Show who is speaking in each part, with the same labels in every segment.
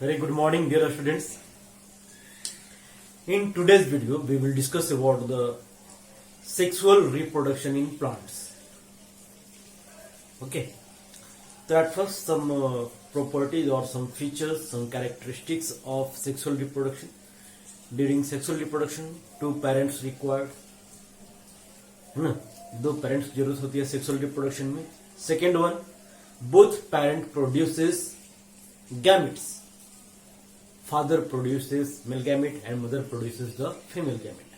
Speaker 1: Very good morning, dear students. In today's video, we will discuss about the sexual reproduction in plants. Okay. So at first, some properties or some features, some characteristics of sexual reproduction. During sexual reproduction, two parents required. है ना, दो parents की जरूरत होती है sexual reproduction में. Second one, both parent produces gametes. Father produces male gamete and mother produces the female gamete.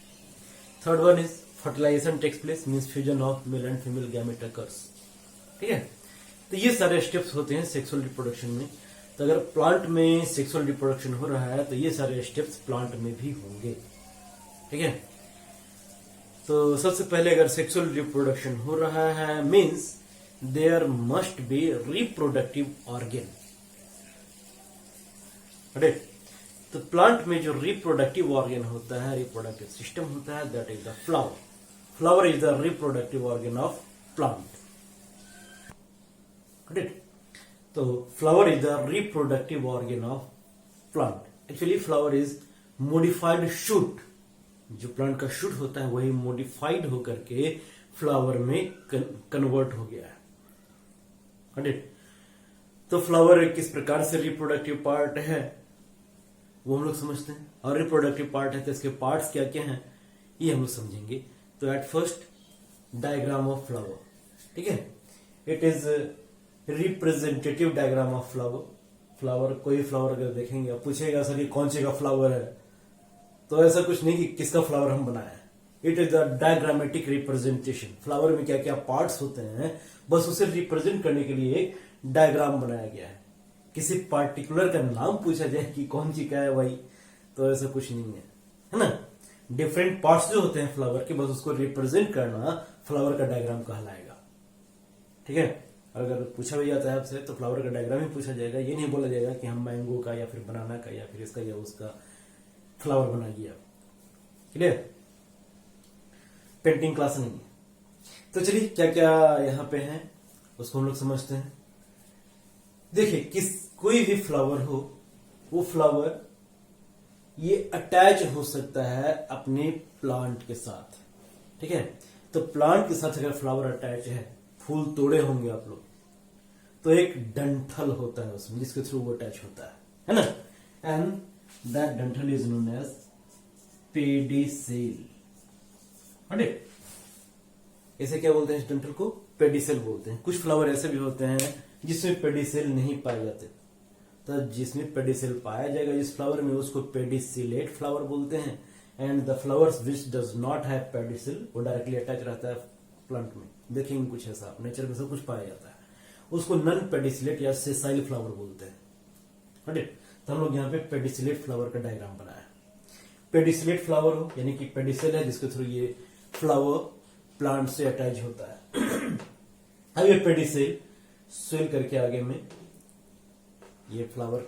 Speaker 1: Third one is fertilisation takes place, means fusion of male and female gamete occurs. ठीक है, तो ये सारे steps होते हैं sexual reproduction में. तो अगर प्लांट में सेक्सुअल रिप्रोडक्शन हो रहा है तो ये सारे स्टेप्स प्लांट में भी होंगे. ठीक है, तो सबसे पहले अगर सेक्सुअल रिप्रोडक्शन हो रहा है means there must be reproductive organ. Right, तो प्लांट में जो रिप्रोडक्टिव ऑर्गन होता है, रिप्रोडक्टिव सिस्टम होता है, that is the flower. Flower is the reproductive organ of plant. Right, तो flower is the reproductive organ of plant. Actually flower is modified shoot. जो plant का शूट होता है वही मॉडिफाइड होकर के फ्लावर में कन्वर्ट हो गया है. राइट, तो फ्लावर किस प्रकार से रिप्रोडक्टिव पार्ट है वो हम लोग समझते हैं, और रिप्रोडक्टिव पार्ट है तो इसके पार्ट्स क्या क्या हैं ये हम लोग समझेंगे. तो at first diagram of flower. ठीक है, it is representative diagram of flower. Flower, कोई फ्लावर अगर देखेंगे आप पूछेगा सर ये कौन से का फ्लावर है, तो ऐसा कुछ नहीं कि किसका फ्लावर हम बनाए. It is the diagrammatic representation. Flower में क्या क्या पार्ट्स होते हैं बस उसे रिप्रेजेंट करने के लिए एक डायग्राम बनाया गया है. किसी पार्टिकुलर का नाम पूछा जाए कि कौन सी का है भाई, तो ऐसा कुछ नहीं है ना. डिफरेंट पार्ट्स जो होते हैं फ्लावर के, बस उसको रिप्रेजेंट करना फ्लावर का डायग्राम कहलाएगा. ठीक है, अगर पूछा भी जाता है आपसे तो फ्लावर का डायग्राम ही पूछा जाएगा. ये नहीं बोला जाएगा कि हम मैंगो का या फिर बनाना का या फिर इसका या उसका फ्लावर बनाइए आप. क्लियर, पेंटिंग क्लास नहीं है. तो चलिए क्या क्या यहां पे है उसको हम लोग समझते हैं. देखिए, कोई भी फ्लावर हो, वो फ्लावर ये अटैच हो सकता है अपने प्लांट के साथ. ठीक है, तो प्लांट के साथ अगर फ्लावर अटैच है, फूल तोड़े होंगे आप लोग, तो एक डंठल होता है उसमें जिसके थ्रू वो अटैच होता है ना. And that dental is known as pedicel. Right, इसे क्या बोलते हैं, इस डंठल को पेडिसेल बोलते हैं. कुछ फ्लावर ऐसे भी होते हैं जिसमें पेडिसेल नहीं पाए जाते, तो जिसमें पेडिसेल पाया जाएगा जिस फ्लावर में उसको पेडिसिलेट फ्लावर बोलते हैं. And the flowers which does not have pedicel वो डायरेक्टली अटैच रहता है प्लांट में. देखेंगे कुछ ऐसा नेचर में सब कुछ पाया जाता है, उसको नॉन पेडिसिलेट या सेसाइल फ्लावर बोलते हैं. राइट, तो हम लोग यहाँ पे पेडिसिलेट फ्लावर का डायग्राम बनाया. पेडिसिलेट फ्लावर हो यानी कि पेडिसेल है जिसके थ्रू ये फ्लावर प्लांट से अटैच होता है. अब ये पेडिसेल स्वेल करके आगे में ये फ्लावर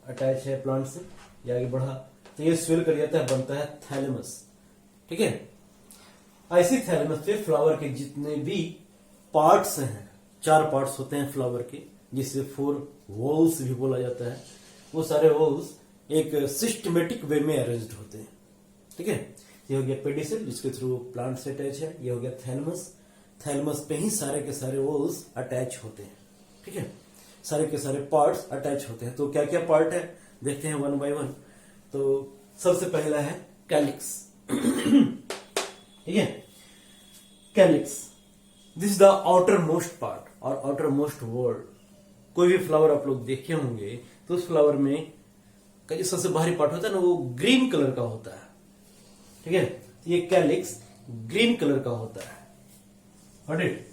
Speaker 1: अटैच है प्लांट से, ये आगे बढ़ा तो ये स्वेल कर जाता है, बनता है थैलेमस. ठीक है, ऐसी थैलेमस पे फ्लावर के जितने भी पार्ट्स हैं, 4 पार्ट्स होते हैं फ्लावर के, जिसे 4 वॉल्स भी बोला जाता है. वो सारे वॉल्स एक सिस्टमेटिक वे में अरेंज्ड होते हैं. ठीक है, ये हो गया पेडिसेल जिसके थ्रू प्लांट से अटैच है. ये हो गया थैलमस. थैलमस पे ही सारे के सारे वॉल्स अटैच होते हैं. ठीक है, सारे के सारे पार्ट्स अटैच होते हैं. तो क्या क्या पार्ट है देखते हैं वन बाय वन. तो सबसे पहला है कैलिक्स. ठीक है, calyx, this is the outer most part और आउटर मोस्ट वर्ड. कोई भी फ्लावर आप लोग देखे होंगे तो उस फ्लावर में का जो सबसे बाहरी पार्ट होता है ना वो ग्रीन कलर का होता है. ठीक है, तो ये कैलिक्स ग्रीन कलर का होता है. Right,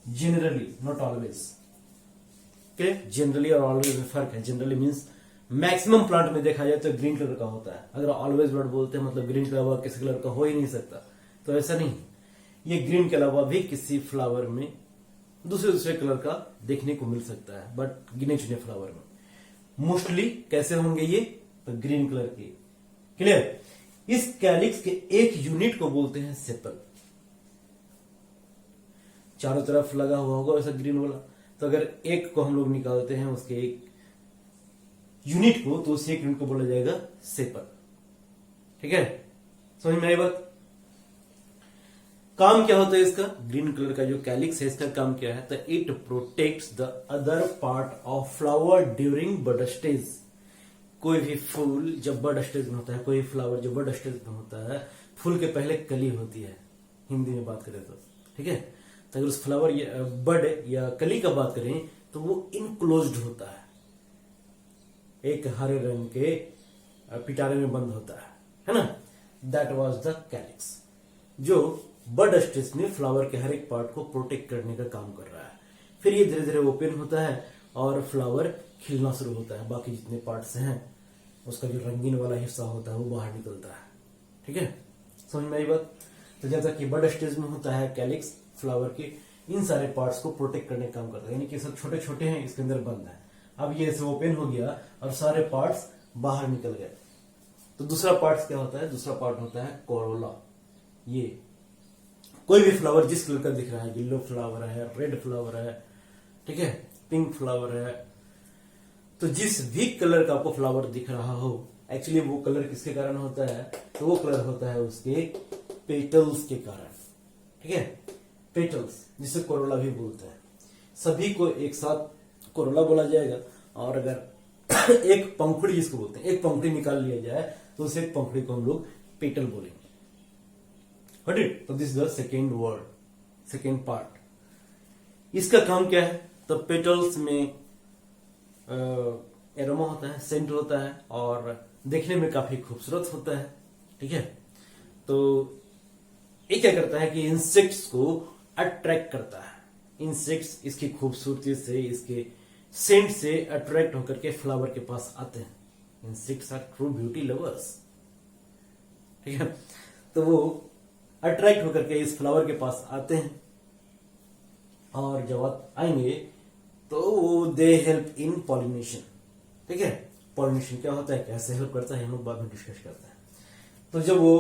Speaker 1: generally not always. Generally और ऑलवेज में फर्क है. जनरली मीन्स मैक्सिमम प्लांट में देखा जाए तो ग्रीन कलर का होता है. अगर ऑलवेज वर्ड बोलते हैं मतलब ग्रीन के अलावा किसी कलर का हो ही नहीं सकता, तो ऐसा नहीं. ये ग्रीन के अलावा भी किसी फ्लावर में दूसरे कलर का देखने को मिल सकता है, बट गिने चुने फ्लावर में मोस्टली कैसे होंगे ये, तो ग्रीन कलर के. क्लियर, इस कैलिक्स के एक यूनिट को बोलते हैं सेपल. चारों तरफ लगा हुआ होगा वैसा ग्रीन वाला, तो अगर एक को हम लोग निकालते हैं उसके एक यूनिट को, तो उस एक यूनिट को बोला जाएगा सेपल। ठीक है, समझ में आई बात। काम क्या होता है इसका, ग्रीन कलर का जो कैलिक्स है इसका काम क्या है, तो it protects the other part of flower during bud stage. कोई भी फूल जब बड स्टेज में होता है, कोई फ्लावर जब बड स्टेज में होता है, फूल के पहले कली होती है, हिंदी में बात करें तो, ठीक है। तो अगर उस फ्लावर या बड या कली का बात करें तो वो इनक्लोज्ड होता है, एक हरे रंग के पिटारे में बंद होता है ना। दैट वाज द कैलिक्स, जो बड स्टेज में फ्लावर के हर एक पार्ट को प्रोटेक्ट करने का काम कर रहा है। फिर ये धीरे धीरे ओपन होता है और फ्लावर खिलना शुरू होता है, बाकी जितने पार्ट्स हैं उसका जो रंगीन वाला हिस्सा होता है वो बाहर निकलता है। ठीक है, समझ में आई बात। तो जैसा कि बड स्टेज में होता है कैलिक्स, फ्लावर के इन सारे पार्ट्स को प्रोटेक्ट करने का काम करता है, यानी कि सब छोटे छोटे हैं, इसके अंदर बंद है। अब ये ऐसे ओपन हो गया और सारे पार्ट्स बाहर निकल गए। तो दूसरा पार्ट क्या होता है, दूसरा पार्ट होता है कोरोला। ये कोई भी फ्लावर जिस कलर का दिख रहा है, येलो फ्लावर है, रेड फ्लावर है, ठीक है, पिंक फ्लावर है, तो जिस भी कलर का आपको फ्लावर दिख रहा हो, एक्चुअली वो कलर किसके कारण होता है, तो वो कलर होता है उसके पेटल्स के कारण। ठीक है, पेटल्स जिसे कोरोला भी बोलते हैं। सभी को एक साथ कोरोला बोला जाएगा, और अगर एक पंखुड़ी जिसको बोलते हैं, एक पंखुड़ी निकाल लिया जाए तो उस एक पंखुड़ी को हम लोग पेटल बोलेंगे। Got it? तो this is the second word, second part. इसका काम क्या है, तो पेटल्स में एरोमा होता है, सेंट होता है, और देखने में काफी खूबसूरत होता है। ठीक है, तो ये क्या करता है कि इंसेक्ट्स को अट्रैक्ट करता है। इंसेक्ट्स इसकी खूबसूरती से, इसके सेंट से अट्रैक्ट होकर के फ्लावर के पास आते हैं। Insects are true beauty lovers. ठीक है, तो वो अट्रैक्ट होकर के इस फ्लावर के पास आते हैं, और जब आएंगे तो वो दे हेल्प इन पॉलिनेशन। ठीक है, पॉलिनेशन क्या होता है, कैसे हेल्प करता है, हम लोग बाद में डिस्कस करते हैं। तो जब वो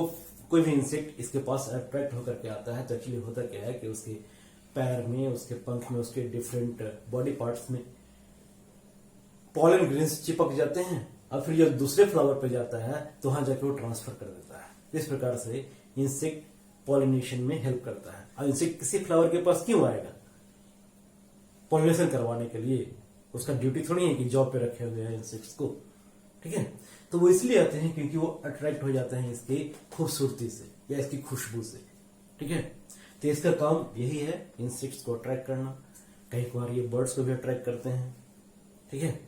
Speaker 1: कोई भी इंसेक्ट इसके पास अट्रैक्ट होकर के आता है, तो एक्चुअली होता क्या है कि उसके पैर में, उसके पंख में, उसके डिफरेंट बॉडी पार्ट्स में पॉलन ग्रेन्स चिपक जाते हैं, और फिर जब दूसरे फ्लावर पे जाता है तो वहां जाके वो ट्रांसफर कर देता है। इस प्रकार से इंसेक्ट पॉलिनेशन में हेल्प करता है। अब इंसेक्ट किसी फ्लावर के पास क्यों आएगा, पॉलिनेशन करवाने के लिए। उसका ड्यूटी थोड़ी है कि जॉब पे रखे हुए हैं इंसेक्ट्स को। ठीक है, तो वो इसलिए आते हैं क्योंकि वो अट्रैक्ट हो जाते हैं इसकी खूबसूरती से या इसकी खुशबू से। ठीक है, तो इसका काम यही है, इंसेक्ट्स को अट्रैक्ट करना। कई बार ये बर्ड्स को भी अट्रैक्ट करते हैं। ठीक है,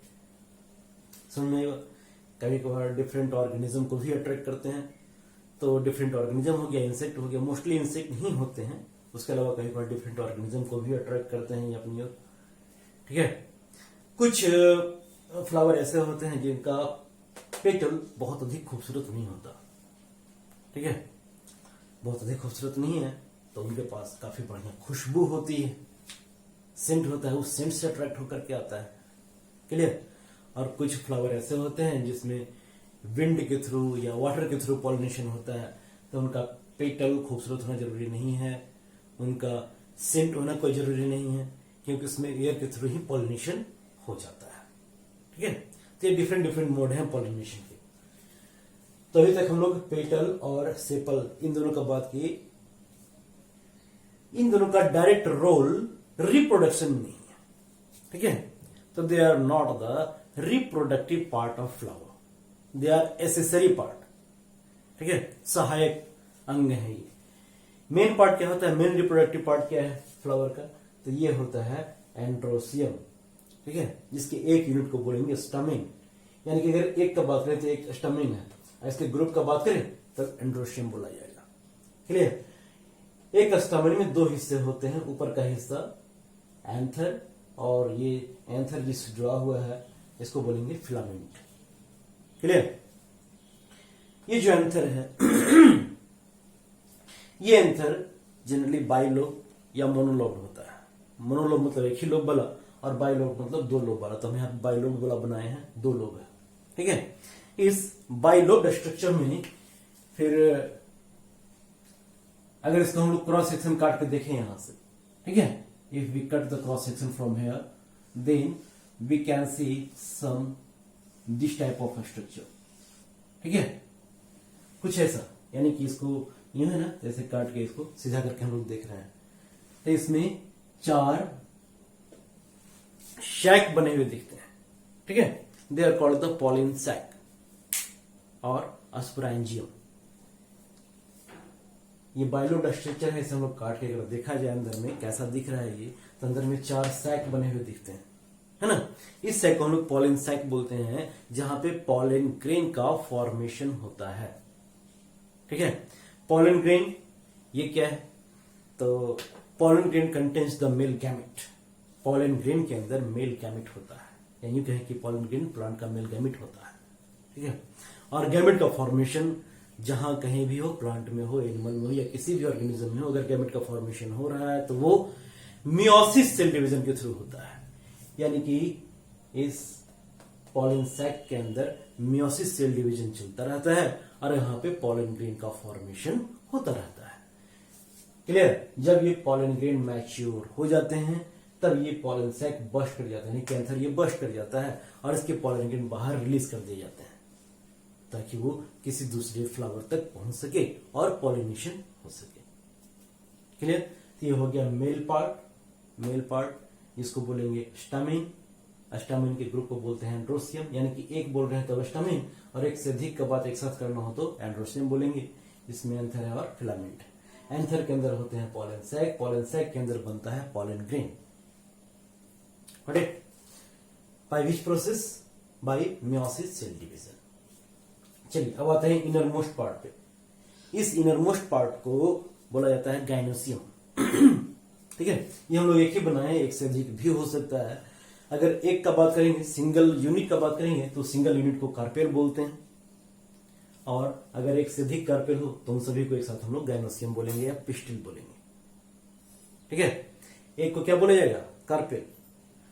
Speaker 1: समझ में आएगा। कभी कभार डिफरेंट ऑर्गेनिज्म को भी अट्रैक्ट करते हैं। तो डिफरेंट ऑर्गेनिज्म हो गया, इंसेक्ट हो गया, मोस्टली इंसेक्ट ही होते हैं, उसके अलावा कई बार डिफरेंट ऑर्गेनिज्म को भी अट्रैक्ट करते हैं ये अपनी ओर। ठीक है, कुछ फ्लावर ऐसे होते हैं जिनका पेटल बहुत अधिक खूबसूरत नहीं होता। ठीक है, बहुत अधिक खूबसूरत नहीं है, तो उनके पास काफी बढ़िया खुशबू होती है, सेंट होता है, उस सेंट से अट्रैक्ट होकर के आता है। क्लियर। और कुछ फ्लावर ऐसे होते हैं जिसमें विंड के थ्रू या वाटर के थ्रू पॉलिनेशन होता है, तो उनका पेटल खूबसूरत होना जरूरी नहीं है, उनका सेंट होना कोई जरूरी नहीं है, क्योंकि उसमें एयर के थ्रू ही पॉलिनेशन हो जाता है। ठीक है, तो ये डिफरेंट डिफरेंट मोड है पॉलिनेशन के। तो अभी तक हम लोग पेटल और सेपल इन दोनों का बात की। इन दोनों का डायरेक्ट रोल रिप्रोडक्शन में नहीं है। ठीक है, तो they are not the reproductive part of flower, they are accessory part. ठीक है, सहायक अंग है ये। मेन पार्ट क्या होता है, मेन रिप्रोडक्टिव पार्ट क्या है फ्लावर का, तो ये होता है एंड्रोसियम। ठीक है, जिसके एक यूनिट को बोलेंगे स्टमेन, यानी कि अगर एक का बात करें तो एक स्टमेन है, इसके ग्रुप का बात करें तो एंड्रोसियम बोला जाएगा। क्लियर। एक स्टमेन में दो हिस्से होते हैं, ऊपर का हिस्सा एंथर, और ये एंथर जिससे जुड़ा हुआ है इसको बोलेंगे फिलामेंट। क्लियर। ये जो एंथर है ये एंथर जनरली बाइलोब या मोनोलोब होता है। मोनोलोब मतलब एक ही लोब वाला, और बाइलोब मतलब दो लोब वाला, तो हम यहाँ बाइलोब वाला बनाए हैं, दो लोब है। ठीक है, इस बाइलोब स्ट्रक्चर में फिर अगर इसको हम लोग क्रॉस सेक्शन काट के देखें यहां से, ठीक है, if we cut the cross section from here, then we can see some this type of structure. ठीक है, कुछ ऐसा, यानी कि इसको यूं है ना, जैसे काट के इसको सीधा करके हम लोग देख रहे हैं, तो इसमें 4 शैक बने हुए दिखते हैं। ठीक है, they are called the pollen sac और अस्परांजियम। ये बाइलोड स्ट्रक्चर है, इसे हम लोग काट के अगर देखा जाए अंदर में कैसा दिख रहा है ये, तो अंदर में 4 सैक बने हुए दिखते हैं, है ना। इस सैक को हम लोग पॉलिन सैक बोलते हैं, जहां पे पॉलिन ग्रेन का फॉर्मेशन होता है। ठीक है, पॉलिन ग्रेन ये क्या है, तो pollen grain contains the male gamete. Pollen grain के अंदर मेल गैमेट होता है, यानी कहें कि पॉलिन ग्रेन प्लांट का मेल गैमेट होता है। ठीक है, और गैमेट का फॉर्मेशन जहां कहीं भी हो, प्लांट में हो, एनिमल में हो या किसी भी ऑर्गेनिज्म में हो, अगर गैमेट का फॉर्मेशन हो रहा है तो वो मियोसिस सेल डिवीजन के थ्रू होता है। यानी कि इस पॉलिन सैक के अंदर मियोसिस सेल डिवीजन चलता रहता है और यहाँ पे पॉलिन ग्रेन का फॉर्मेशन होता रहता है। क्लियर, जब ये पॉलिन ग्रेन मैच्योर हो जाते हैं तब ये पॉलिन सैक बस्ट कर जाता है, यानी कैंसर ये बस्ट कर जाता है और इसके पॉलिन ग्रेन बाहर रिलीज कर दिए जाते हैं ताकि वो किसी दूसरे फ्लावर तक पहुंच सके और पॉलिनेशन हो सके। क्लियर, तो ये हो गया मेल पार्ट। मेल पार्ट इसको बोलेंगे स्टामिन। स्टामिन के ग्रुप को बोलते हैं एंड्रोसियम, यानी कि एक बोल रहे हैं तो स्टामिन, और एक से अधिक का बात एक साथ करना हो तो एंड्रोसियम बोलेंगे। इसमें एंथर है और फिलामेंट। एंथर के अंदर होते हैं पॉलन सैक, पॉलन सैक के अंदर बनता है pollen grain. By which process? By meiosis cell division. चलिए अब आते हैं इनर मोस्ट पार्ट पे। इस इनर मोस्ट पार्ट को बोला जाता है गाइनोसियम। ठीक है, ये हम लोग एक ही बनाए, एक से अधिक भी हो सकता है। अगर एक का बात करेंगे, सिंगल यूनिट का बात करेंगे तो सिंगल यूनिट को कार्पेल बोलते हैं, और अगर एक से अधिक कार्पेल हो तो उन सभी को एक साथ हम लोग गाइनोसियम बोलेंगे या पिस्टिल बोलेंगे। ठीक है, एक को क्या बोला जाएगा? कार्पेल,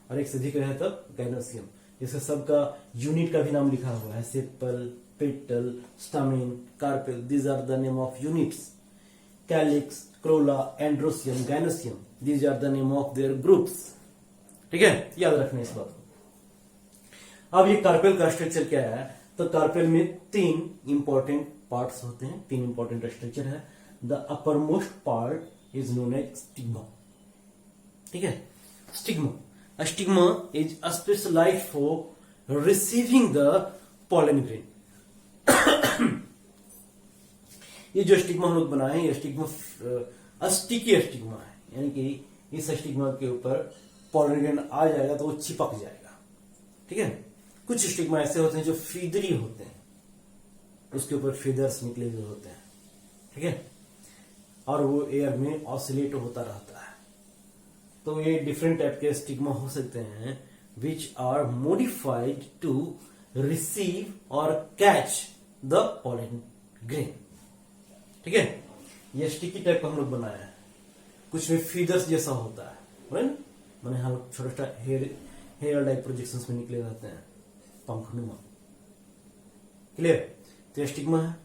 Speaker 1: और एक से अधिक रहे तब गाइनोसियम। इसका सबका यूनिट का भी नाम लिखा हुआ है, sepal, petal, stamen, carpel, these are the name of units. Calyx, corolla, androecium, gynoecium, these are the name of their groups. ठीक है, याद रखना इस बात को। अब ये कार्पेल का स्ट्रक्चर क्या है? तो कार्पेल में 3 इंपॉर्टेंट पार्ट्स होते हैं, 3 इंपॉर्टेंट स्ट्रक्चर है। The uppermost part is known as stigma. ठीक है, stigma, stigma is specialised for receiving the pollen grain. ये जो स्टिग्मा हम लोग बनाए हैं, ये स्टिग्मा स्टिकी स्टिग्मा है, यानी कि इस स्टिग्मा के ऊपर पॉलन ग्रेन आ जाएगा तो वो चिपक जाएगा। ठीक है, कुछ स्टिग्मा ऐसे होते हैं जो फीदरी होते हैं, उसके ऊपर फीदर्स निकले हुए होते हैं। ठीक है, और वो एयर में ऑसिलेट होता रहता है। तो ये डिफरेंट टाइप के स्टिग्मा हो सकते हैं which are modified to receive और कैच द पॉलन ग्रेन। ठीक है, ये स्टिकी टाइप का हम लोग बनाया है, कुछ में फीदर्स जैसा होता है, मैंने हम छोटा छोटा हेयर लाइक प्रोजेक्शंस में निकले रहते हैं, पंखनुमा। क्लियर, तो स्टिग्मा है।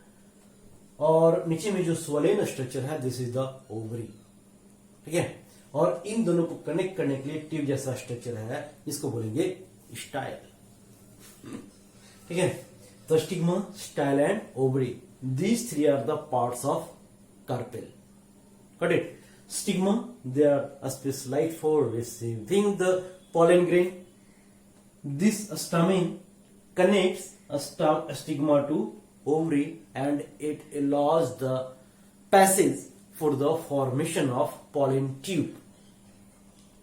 Speaker 1: और नीचे में जो स्वलेन स्ट्रक्चर है, दिस इज द ओवरी। ठीक है, और इन दोनों को कनेक्ट करने के लिए ट्यूब जैसा स्ट्रक्चर है, इसको बोलेंगे स्टाइल। ठीक है, तो stigma, style and ovary, these 3 are the parts of carpel. Got it? Stigma, they are specialized for receiving the pollen grain. This stamen connects a stigma to ovary and it allows the passage for the formation of pollen tube.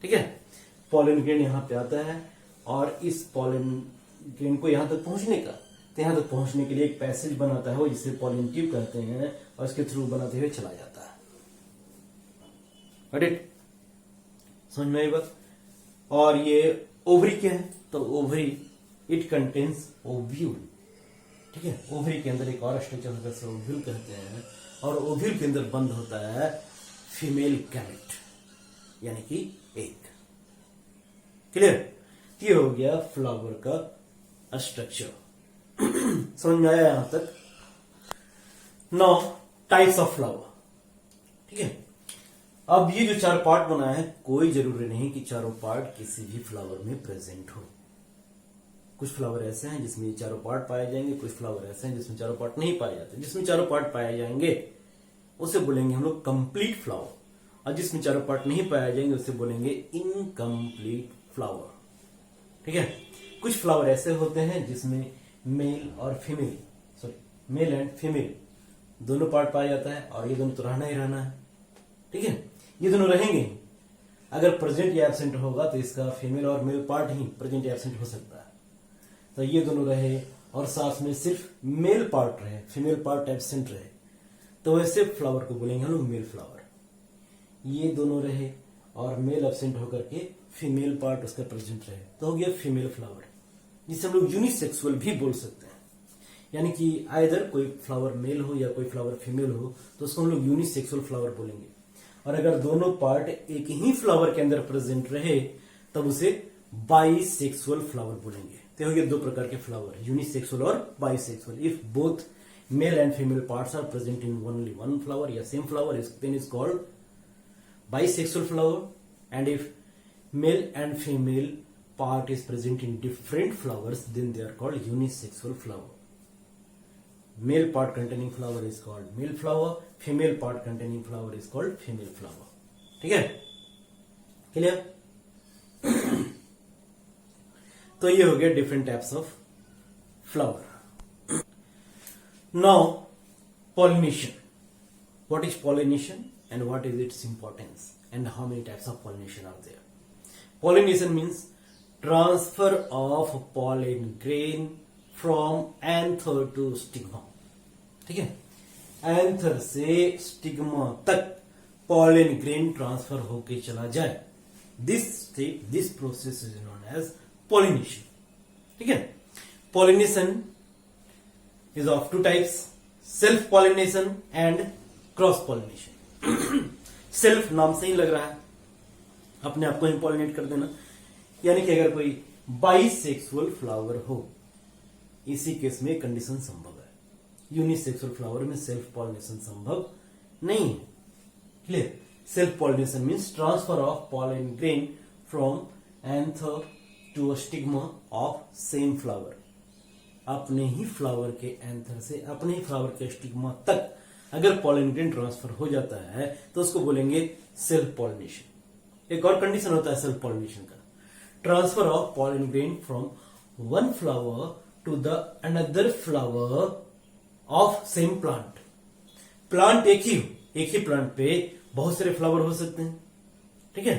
Speaker 1: ठीक है, pollen grain यहाँ पे आता है और इस pollen grain को यहाँ तक पहुंचने का, तो यहां तक पहुंचने के लिए एक पैसेज बनाता है, वो जिसे पॉलन ट्यूब कहते हैं, और इसके थ्रू बनाते हुए चला जाता है। राइट, समझ में आई बात? और ये ओवरी क्या है? तो ओवरी इट कंटेन्स ओव्यूल। ठीक है, ओवरी के अंदर एक और स्ट्रक्चर होता है, ओव्यूल कहते हैं, और ओव्यूल के अंदर बंद होता है फीमेल गैमेट, यानी कि एग। क्लियर, ये हो गया फ्लावर का स्ट्रक्चर। समझ में आया यहां तक? Now types of flower. ठीक है, अब ये जो 4 पार्ट बनाया है, कोई जरूरी नहीं कि चारों पार्ट किसी भी फ्लावर में प्रेजेंट हो। कुछ फ्लावर ऐसे हैं जिसमें चारों पार्ट पाए जाएंगे, कुछ फ्लावर ऐसे हैं जिसमें चारों पार्ट नहीं पाए जाते। जिसमें चारों पार्ट पाए जाएंगे उसे बोलेंगे हम लोग कंप्लीट फ्लावर, और जिसमें चारों पार्ट नहीं पाए जाएंगे उसे बोलेंगे इनकम्प्लीट फ्लावर। ठीक है। कुछ फ्लावर ऐसे होते हैं जिसमें मेल और female, sorry mail and female दोनों पार्ट पाया जाता है, और ये दोनों तो रहना ही रहना है। ठीक है, ये दोनों रहेंगे ही। अगर प्रेजेंट या एब्सेंट होगा तो इसका फीमेल और मेल पार्ट ही प्रेजेंट या एब्सेंट हो सकता है। तो ये दोनों रहे और साथ में सिर्फ मेल पार्ट रहे, फीमेल पार्ट एब्सेंट रहे, तो वैसे फ्लावर को बोलेंगे हम लोग मेल फ्लावर। ये दोनों रहे और मेल एब्सेंट होकर के फीमेल पार्ट उसका प्रेजेंट रहे, तो हो गया फीमेल फ्लावर, जिसे हम लोग यूनिसेक्सुअल भी बोल सकते हैं। यानी कि आइदर कोई फ्लावर मेल हो या कोई फ्लावर फीमेल हो तो उसको हम लोग यूनिसेक्सुअल फ्लावर बोलेंगे। और अगर दोनों पार्ट एक ही फ्लावर के अंदर प्रेजेंट रहे तब उसे बाइसेक्सुअल फ्लावर बोलेंगे। तो हो गए दो प्रकार के फ्लावर, यूनिसेक्सुअल और bisexual. If both male and female parts are present in only one flower या same flower, then is called bisexual flower. And if male and female part is present in different flowers, then they are called unisexual flower. Male part containing flower is called male flower, female part containing flower is called female flower. ठीक है, clear? तो ये हो गया different types of flower. Now pollination. What is pollination and what is its importance and how many types of pollination are there? Pollination means transfer of pollen grain from anther to stigma. ठीक है, anther से stigma तक pollen grain transfer होके चला जाए, this process is known as pollination. ठीक है, pollination is of two types, self pollination and cross pollination. Self नाम से ही लग रहा है, अपने आप को ही पॉलिनेट कर देना। यानी कि अगर कोई बाइसेक्सुअल फ्लावर हो, इसी केस में कंडीशन संभव है। यूनिसेक्सुअल फ्लावर में सेल्फ पॉलिनेशन संभव नहीं है। Clear? Self pollination means transfer of pollen grain from anther to a stigma of same flower. अपने ही फ्लावर के एंथर से अपने ही फ्लावर के स्टिग्मा तक अगर पॉलन ग्रेन ट्रांसफर हो जाता है तो उसको बोलेंगे सेल्फ पॉलिनेशन। एक और कंडीशन होता है सेल्फ पॉलिनेशन का, transfer of pollen grain from one flower to the another flower of same plant. Plant एक ही प्लांट पे बहुत सारे फ्लावर हो सकते हैं। ठीक है,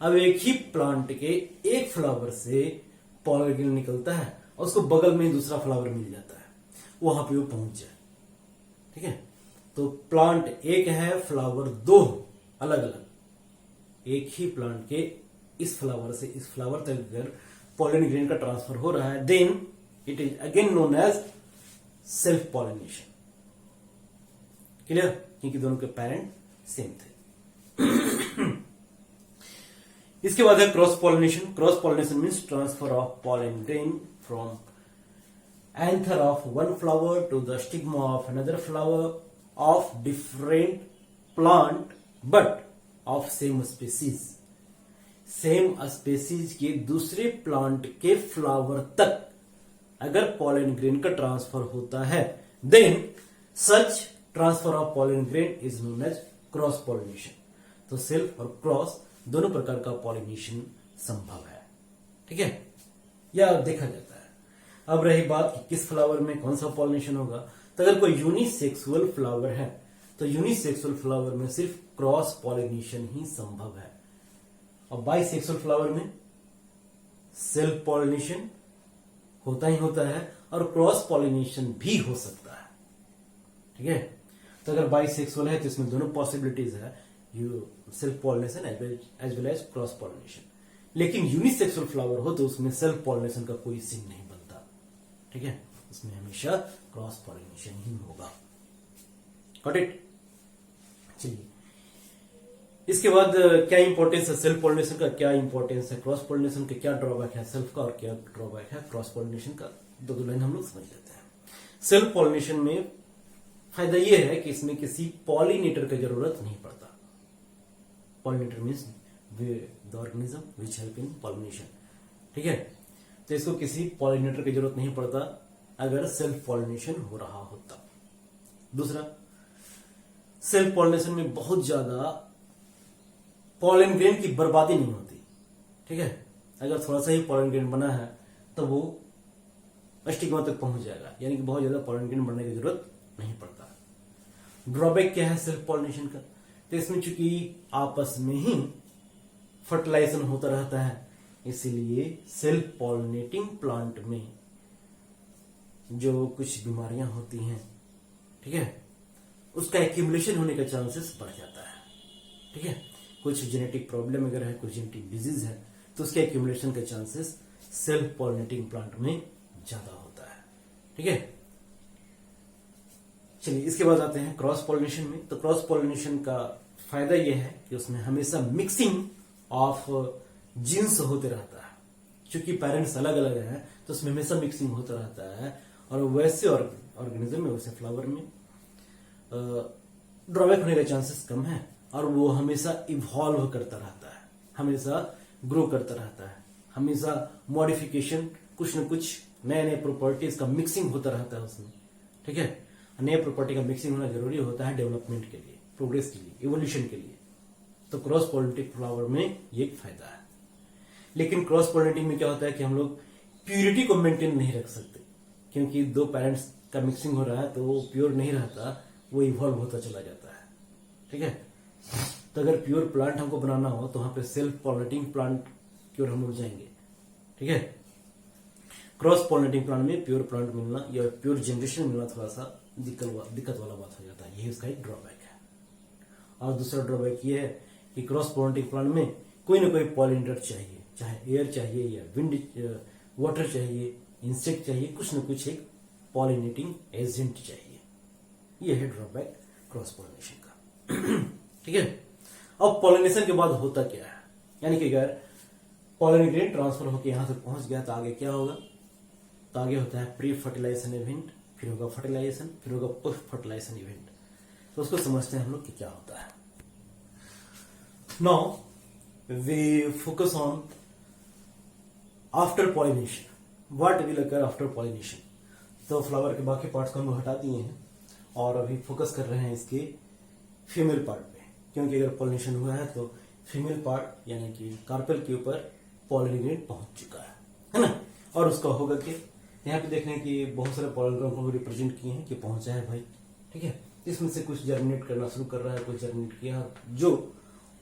Speaker 1: अब एक ही प्लांट के एक फ्लावर से पॉलन ग्रेन निकलता है और उसको बगल में ही दूसरा फ्लावर मिल जाता है, वहां पे वो पहुंच जाए। ठीक है, तो प्लांट एक है, फ्लावर दो अलग अलग, एक ही प्लांट के इस फ्लावर से इस फ्लावर तक अगर पॉलन ग्रेन का ट्रांसफर हो रहा है, then it is again known as self pollination. Clear? क्योंकि दोनों के पेरेंट सेम थे। इसके बाद है cross pollination. Cross pollination means transfer of pollen grain from anther of one flower to the stigma of another flower of different plant but of same species. Same species के दूसरे plant के flower तक अगर pollen grain का transfer होता है, then such transfer of pollen grain is known as cross pollination. तो self और क्रॉस दोनों प्रकार का पॉलिनेशन संभव है। ठीक है, या देखा जाता है। अब रही बात कि किस फ्लावर में कौन सा पॉलिनेशन होगा, तो अगर कोई यूनिसेक्सुअल फ्लावर है तो यूनिसेक्सुअल फ्लावर में सिर्फ क्रॉस पॉलिनेशन ही संभव है, और बाइसेक्सुअल फ्लावर में सेल्फ पॉलिनेशन होता ही होता है और क्रॉस पॉलिनेशन भी हो सकता है। ठीक है, तो अगर बाइसेक्सुअल है तो इसमें दोनों पॉसिबिलिटीज है, self pollination as well as cross pollination. लेकिन यूनिसेक्सुअल फ्लावर हो तो उसमें सेल्फ पॉलिनेशन का कोई सीन नहीं बनता। ठीक है, उसमें हमेशा क्रॉस पॉलिनेशन ही होगा। Got it? चलिए, इसके बाद क्या इंपॉर्टेंस है सेल्फ पॉलिनेशन का, क्या इंपॉर्टेंस है क्रॉस पॉलिनेशन का, क्या ड्रॉबैक है सेल्फ का और क्या ड्रॉबैक है क्रॉस पॉलिनेशन का, दो लाइन हम लोग समझ लेते हैं। सेल्फ पॉलिनेशन में फायदा यह है कि इसमें किसी पॉलिनेटर की जरूरत नहीं पड़ता। Pollinator means the organism which help in pollination. ठीक है, तो इसको किसी पॉलिनेटर की जरूरत नहीं पड़ता अगर सेल्फ पॉलिनेशन हो रहा होता। दूसरा, सेल्फ पॉलिनेशन में बहुत ज्यादा पॉलन ग्रेन की बर्बादी नहीं होती। ठीक है, अगर थोड़ा सा ही पॉलन ग्रेन बना है तो वो स्टिग्मा तक पहुंच जाएगा, यानी कि बहुत ज्यादा पॉलन ग्रेन बनने की जरूरत नहीं पड़ता। ड्रॉबैक क्या है सेल्फ पॉलिनेशन का? तो इसमें चूंकि आपस में ही फर्टिलाइजेशन होता रहता है, इसीलिए सेल्फ पॉलिनेटिंग प्लांट में जो कुछ बीमारियां होती हैं, ठीक है, उसका एक्यूमुलेशन होने का चांसेस बढ़ जाता है। ठीक है, कुछ जेनेटिक प्रॉब्लम अगर है, कुछ जेनेटिक डिजीज है, तो उसके एक्यूमुलेशन का चांसेस सेल्फ पॉलिनेटिंग प्लांट में ज्यादा होता है। ठीक है, चलिए इसके बाद आते हैं क्रॉस पॉलिनेशन में। तो क्रॉस पॉलिनेशन का फायदा यह है कि उसमें हमेशा मिक्सिंग ऑफ जीन्स होते रहता है। क्योंकि पेरेंट्स अलग अलग हैं तो उसमें हमेशा मिक्सिंग होता रहता है, और वैसे ऑर्गेनिज्म में, वैसे फ्लावर में ड्रॉबैक होने का चांसेस कम है, और वो हमेशा इवॉल्व करता रहता है, हमेशा ग्रो करता रहता है, हमेशा मॉडिफिकेशन, कुछ न कुछ नए नए प्रॉपर्टीज का मिक्सिंग होता रहता है उसमें। ठीक है, नए प्रॉपर्टी का मिक्सिंग होना जरूरी होता है डेवलपमेंट के लिए, प्रोग्रेस के लिए, इवोल्यूशन के लिए। तो क्रॉस पॉलिनेटिंग फ्लावर में ये एक फायदा है। लेकिन क्रॉस पॉलिनेटिंग में क्या होता है कि हम लोग प्यूरिटी को मेंटेन नहीं रख सकते, क्योंकि दो पेरेंट्स का मिक्सिंग हो रहा है तो वो प्योर नहीं रहता, वो इवॉल्व होता चला जाता है। ठीक है, तो अगर प्योर प्लांट हमको बनाना हो तो वहां पे सेल्फ पॉलिनेटिंग प्लांट की ओर हम लोग जाएंगे। ठीक है, क्रॉस पॉलिनेटिंग प्लांट में प्योर प्लांट मिलना या प्योर जनरेशन मिलना थोड़ा सा दिक्कत वाला बात हो जाता है, यही उसका एक ड्रॉबैक है। और दूसरा ड्रॉबैक ये है कि क्रॉस पॉलिनेटिंग प्लांट में कोई ना कोई पॉलिनेटर चाहिए, चाहे एयर चाहिए या विंड, वाटर चाहिए, इंसेक्ट चाहिए, कुछ न कुछ एक पॉलिनेटिंग एजेंट चाहिए। यह है ड्रॉबैक क्रॉस पॉलिनेशन का। ठीक है, अब पॉलिनेशन के बाद होता क्या है, यानी कि अगर पॉलन ग्रेन ट्रांसफर होकर यहां तक पहुंच गया तो आगे क्या होगा? तो आगे होता है प्री फर्टिलाइजेशन इवेंट, फिर होगा फर्टिलाइजेशन, फिर होगा पोस्ट फर्टिलाइजेशन इवेंट। तो उसको समझते हैं हम लोग कि क्या होता है। Now we focus on after pollination, what will occur after pollination. तो फ्लावर के बाकी पार्ट्स को हम हटा दिए हैं और अभी फोकस कर रहे हैं इसके फीमेल पार्ट पे, क्योंकि अगर पॉलिनेशन हुआ है तो फीमेल पार्ट यानी कि कार्पेल के ऊपर पॉलन ग्रेन पहुंच चुका है ना। और उसका होगा कि यहाँ पे देखने की बहुत सारे पॉलन ग्रेन को रिप्रेजेंट किए हैं कि पहुंचा है भाई। ठीक है, इसमें से कुछ जर्मिनेट करना शुरू कर रहा है, कुछ जर्मिनेट किया, जो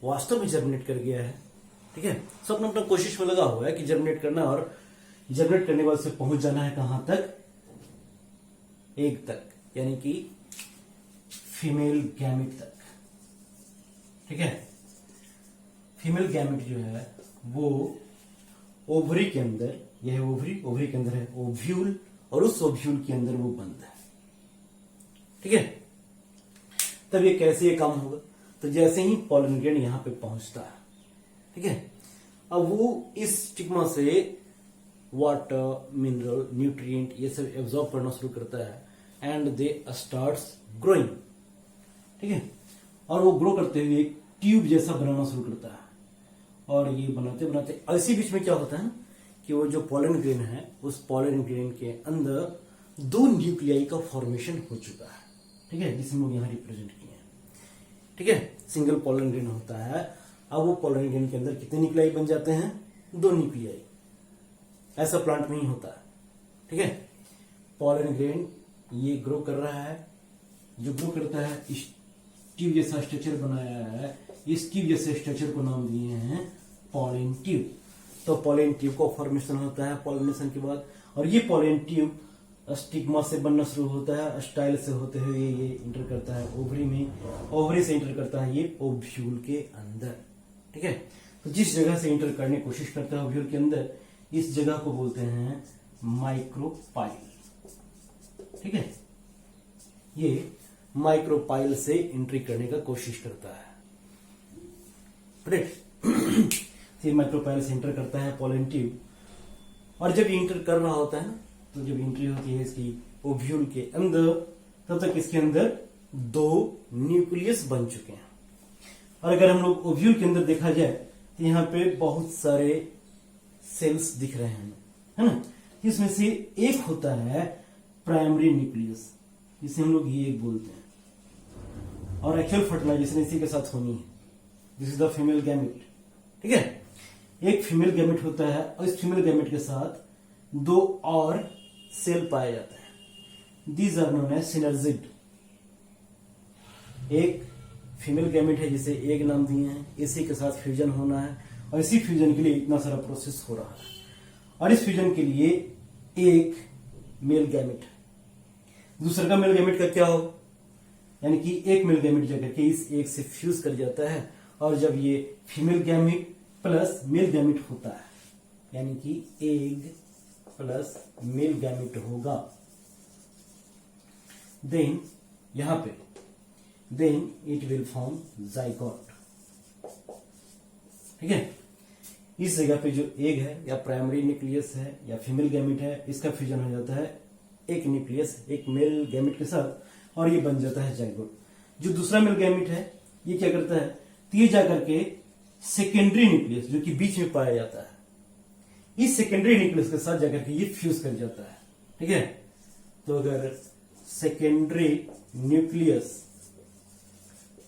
Speaker 1: वास्तव में जर्मिनेट कर गया है। ठीक है, सब अपना अपना कोशिश में लगा हुआ है कि जर्मिनेट करना, और जर्मिनेट करने के बाद से पहुंच जाना है कहां तक? एग तक, यानी कि फीमेल गैमेट तक। ठीक है, फीमेल गैमेट जो है वो ओवरी के अंदर, यह ओवरी के अंदर है ओव्यूल, और उस ओव्यूल के अंदर वो बंद है। ठीक है, तब ये कैसे ये काम होगा? तो जैसे ही पॉलन ग्रेन यहां पे पहुंचता है, ठीक है, अब वो इस स्टिग्मा से वाटर, मिनरल, न्यूट्रिएंट ये सब एब्जॉर्ब करना शुरू करता है, एंड दे स्टार्ट्स ग्रोइंग। ठीक है, और वो ग्रो करते हुए एक ट्यूब जैसा बनाना शुरू करता है, और ये बनाते बनाते इसी बीच में क्या होता है कि वो जो पॉलन ग्रेन है, उस पॉलन ग्रेन के अंदर दो न्यूक्लियाई का फॉर्मेशन हो चुका है। ठीक है, जिसमें लोग यहाँ रिप्रेजेंट किए हैं। ठीक है, सिंगल पॉलन ग्रेन होता है। अब वो पॉलन ग्रेन के अंदर कितने न्यूक्लियाई बन जाते हैं? दो न्यूक्लियाई। ऐसा प्लांट नहीं होता। ठीक है, पॉलन ग्रेन ये ग्रो कर रहा है, जो ग्रो करता है इस ट्यूब जैसा स्ट्रक्चर बनाया है, इस ट्यूब जैसे स्ट्रक्चर को नाम दिए हैं पॉलन ट्यूब। तो पॉलन ट्यूब का फॉर्मेशन होता है पॉलिनेशन के बाद, और ये पॉलन ट्यूब स्टिग्मा से बनना शुरू होता है, स्टाइल से होते हुए ये इंटर करता है ओवरी में, ओवरी से इंटर करता है ये ओव्यूल के अंदर। ठीक है, तो जिस जगह से इंटर करने की कोशिश करता है ओव्यूल के अंदर, इस जगह को बोलते हैं माइक्रोपाइल। ठीक है, ये माइक्रोपाइल से एंट्री करने का कोशिश करता है। ये माइक्रोपाइल से एंटर करता है पॉलन ट्यूब, और जब इंटर कर रहा होता है ना, तो जब एंट्री होती है इसकी ओव्यूल के अंदर, तब तक इसके अंदर दो न्यूक्लियस बन चुके हैं। और अगर हम लोग ओव्यूल के अंदर देखा जाए तो यहाँ पे बहुत सारे सेल्स दिख रहे हैं, है ना। इसमें से एक होता है प्राइमरी न्यूक्लियस, जिसे हम लोग ये एक बोलते हैं, और एक्चुअल फर्टिलाइजेशन इसी के साथ होनी है। This is the female gamete, ठीक है। एक फीमेल गैमेट होता है और इस फीमेल गैमेट के साथ दो और सेल पाए जाते हैं। These are known as synergid. एक फीमेल गैमेट है जिसे एग नाम दिए हैं, इसी के साथ फ्यूजन होना है और इसी फ्यूजन के लिए इतना सारा प्रोसेस हो रहा है। और इस फ्यूजन के लिए एक मेल गैमेट है, दूसरे का मेल गैमेट का क्या हो, यानी कि एक मेल गैमेट जाकर के इस एक से फ्यूज कर जाता है, और जब ये female gamete plus male gamete होता है, यानी कि एग प्लस मेल गैमेट होगा, देन यहां पे then it will form zygote, ठीक है। इस जगह पे जो एग है या प्राइमरी न्यूक्लियस है या फीमेल गैमेट है, इसका फ्यूजन हो जाता है एक न्यूक्लियस एक मेल गैमेट के साथ और ये बन जाता है जाइगोट। जो दूसरा मेल गैमेट है ये क्या करता है, तो ये जाकर के सेकेंडरी न्यूक्लियस जो कि बीच में पाया जाता है, इस सेकेंडरी न्यूक्लियस के साथ जाकर के ये फ्यूज कर जाता है, ठीक है। तो अगर secondary nucleus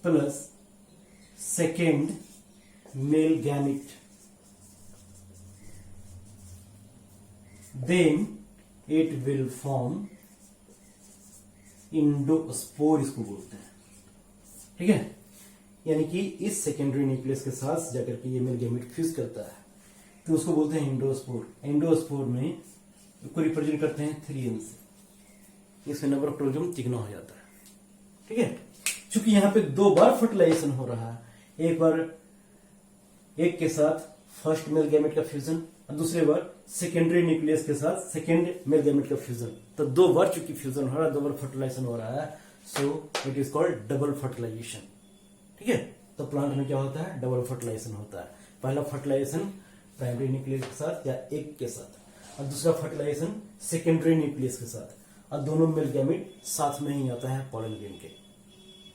Speaker 1: plus second male gamete, then it will form endospore, इसको बोलते हैं, ठीक है। यानी कि इस सेकेंडरी न्यूक्लियस के साथ जाकर के ये मेल गैमेट फ्यूज करता है, तो उसको बोलते हैं इंडोस्पोर। इंडोस्पोर में को रिप्रेजेंट करते हैं 3n से, इसमें नंबर ऑफ क्रोमोसोम तिगुना हो जाता है, ठीक है। चूंकि यहां पे दो बार फर्टिलाइजेशन हो रहा है, एक बार एक के साथ फर्स्ट मेल गैमेट का फ्यूजन और दूसरे बार सेकेंडरी न्यूक्लियस के साथ सेकेंड मेल गैमेट का फ्यूजन, तो दो बार चूंकि फ्यूजन हो रहा है, दो बार फर्टिलाइजेशन हो रहा है, so it is called double fertilization, ठीक है। तो प्लांट में क्या होता है, डबल फर्टिलाइजेशन होता है। पहला फर्टिलाइजेशन प्राइमरी न्यूक्लियस के साथ या एग के साथ, और दूसरा फर्टिलाइजेशन सेकेंडरी न्यूक्लियस के साथ, और दोनों मेल गैमेट साथ में ही आता है पॉलन ग्रेन के,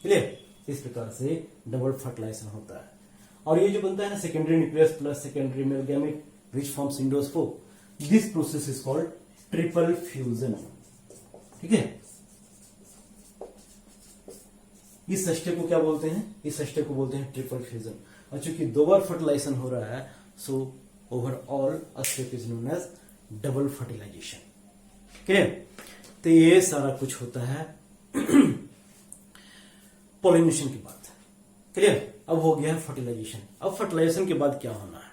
Speaker 1: क्लियर। इस प्रकार से डबल फर्टिलाइजेशन होता है। और ये जो बनता है ना secondary nucleus plus secondary male gamete which forms endospore, this process is called triple fusion, ठीक है। इस स्टेप को क्या बोलते हैं, इस स्टेप को बोलते हैं ट्रिपल फ्यूजन। और चूंकि दो बार फर्टिलाइजेशन हो रहा है, so overall step is known as double fertilization, clear. तो ये सारा कुछ होता है पॉलिनेशन के बाद, क्लियर। अब हो गया है फर्टिलाइजेशन। अब फर्टिलाइजेशन के बाद क्या होना है,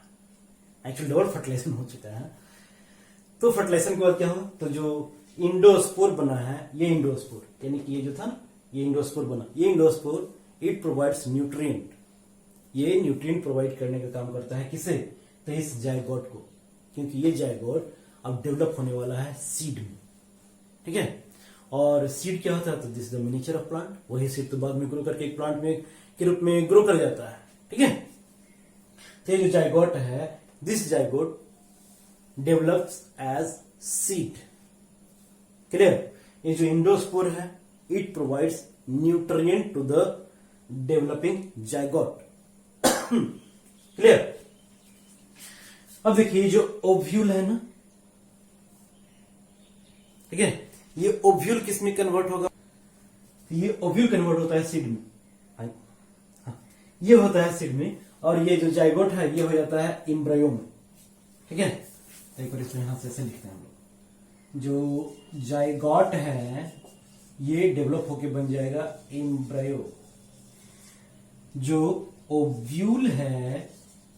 Speaker 1: एक्चुअली डबल फर्टिलाइजेशन हो चुका है, तो फर्टिलाइजेशन के बाद क्या हो, तो जो इंडोस्पोर बना है, ये इंडोस्पोर यानी कि ये जो था ना, ये इंडोस्पोर बना, ये इंडोस्पोर इट प्रोवाइड्स न्यूट्रिएंट, ये न्यूट्रिएंट प्रोवाइड करने का काम करता है किसे, तो इस जाइगोट को, क्योंकि ये जाइगोट अब डेवलप होने वाला है सीड में, ठीक है। और सीड क्या होता है, तो this is the miniature of plant, वही सीड तो बाद में ग्रो करके एक प्लांट में के रूप में ग्रो कर जाता है, ठीक है। तो ये जो जाइगोट है, this zygote develops as seed, clear. ये जो इंडोस्पोर है, it provides nutrient to the developing zygote, clear. अब देखिए जो ओव्यूल है ना, ठीक है, ये ओव्यूल किस में कन्वर्ट होगा, ये ओव्यूल कन्वर्ट होता है सीड में, ये होता है सीड में, और ये जो जाइगोट है ये हो जाता है एम्ब्रायो में, ठीक है। एक बार इसमें यहां से ऐसे लिखते हैं हम लोग, जो जाइगोट है ये डेवलप होके बन जाएगा एम्ब्रायो, जो ओव्यूल है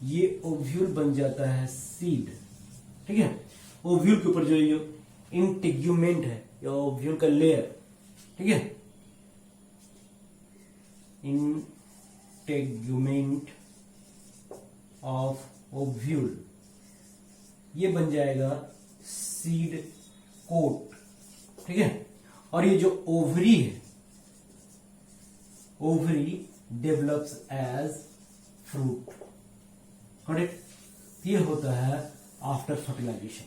Speaker 1: ये ओव्यूल बन जाता है सीड, ठीक है। ओव्यूल के ऊपर जो ये इंटेग्यूमेंट है या ओव्यूल का लेयर, ठीक है, इंटेग्यूमेंट ऑफ ओव्यूल, ये बन जाएगा सीड कोट, ठीक है। और ये जो ओवरी है, ovary develops as fruit, correct. ये होता है आफ्टर फर्टिलाइजेशन।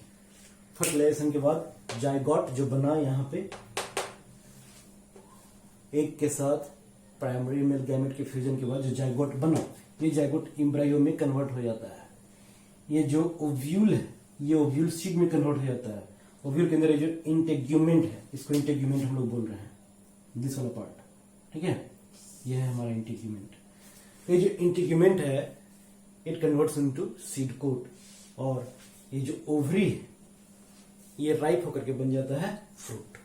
Speaker 1: फर्टिलाइजेशन के बाद जाइगोट जो बना यहां पे एक के साथ प्राइमरी मेल गैमेट के फ्यूजन के बाद जो जाइगोट बना, ये जाइगोट एम्ब्रायो में कन्वर्ट हो जाता है। ये जो ओव्यूल है ये ओव्यूल सीड में कन्वर्ट हो जाता है। ओव्यूल के अंदर जो इंटेग्यूमेंट है, इसको इंटेग्यूमेंट हम लोग बोल रहे हैं, दिस वाला पार्ट, ठीक है, ये है हमारा इंटेग्यूमेंट। ये जो इंटेग्यूमेंट है it converts into seed coat, और ये जो ओवरी है ये राइप होकर के बन जाता है फ्रूट।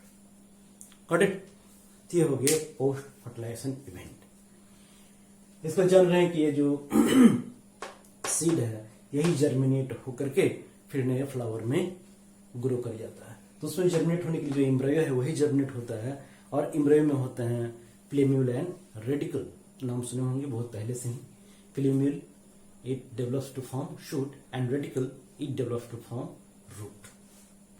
Speaker 1: Got it? ये हो गया पोस्ट फर्टिलाइजेशन इवेंट। इसको जान रहे हैं कि ये जो सीड है यही जर्मिनेट होकर के फिर नए फ्लावर में ग्रो कर जाता है। तो उसमें जर्मिनेट होने के लिए जो एम्ब्रायो है वही जर्मिनेट होता है, और एम्ब्रायो में होते हैं प्लेम्यूल एंड रेडिकल, नाम सुने होंगे बहुत पहले से ही। Plumule it develops to form shoot and radicle it develops to form root,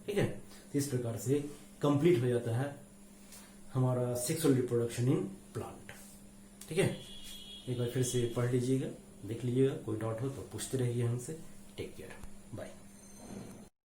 Speaker 1: ठीक है। तो इस प्रकार से कंप्लीट हो जाता है हमारा सेक्सुअल रिप्रोडक्शन इन प्लांट, ठीक है। एक बार फिर से पढ़ लीजिएगा, देख लीजिएगा, कोई डाउट हो तो पूछते रहिए हमसे। Take care, bye.